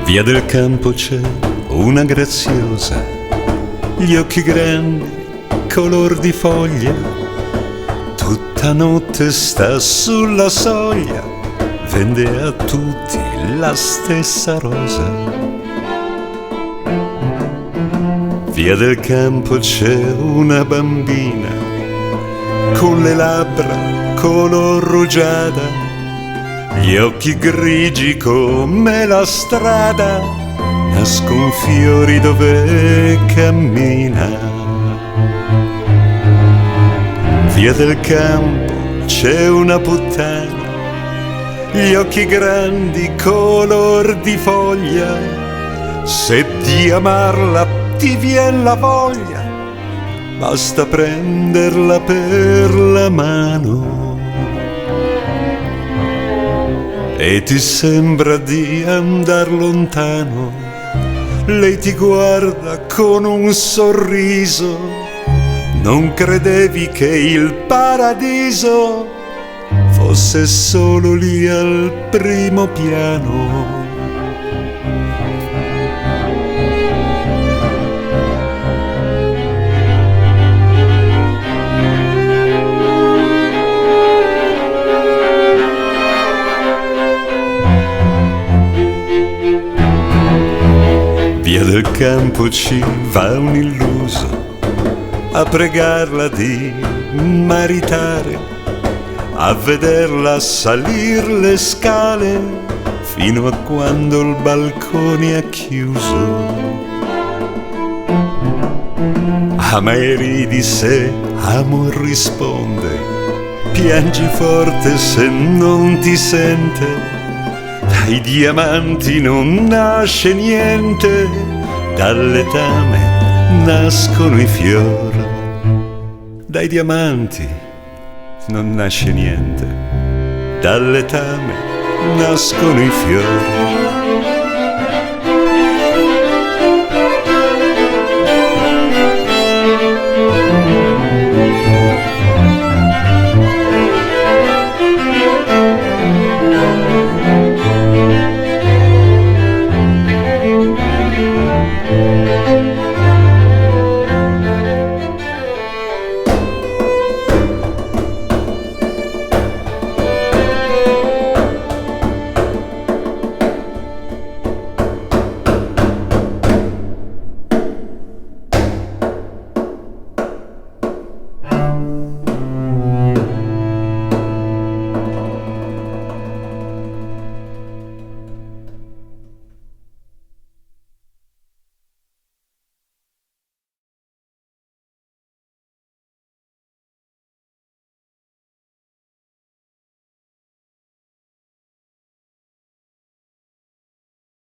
Via del campo c'è una graziosa, gli occhi grandi, color di foglia, tutta notte sta sulla soglia, vende a tutti la stessa rosa. Via del campo c'è una bambina con le labbra color rugiada, gli occhi grigi come la strada, nascon fiori dove cammina. Via del campo c'è una puttana, gli occhi grandi color di foglia, se di amarla ti vien la voglia, basta prenderla per la mano. E ti sembra di andar lontano, lei ti guarda con un sorriso, non credevi che il paradiso fosse solo lì al primo piano. Via del campo ci va un illuso a pregarla di maritare, a vederla salir le scale fino a quando il balcone è chiuso. Ama e ridi se amor risponde, piangi forte se non ti sente. Dai diamanti non nasce niente, dal letame nascono i fiori. Dai diamanti non nasce niente, dal letame nascono i fiori.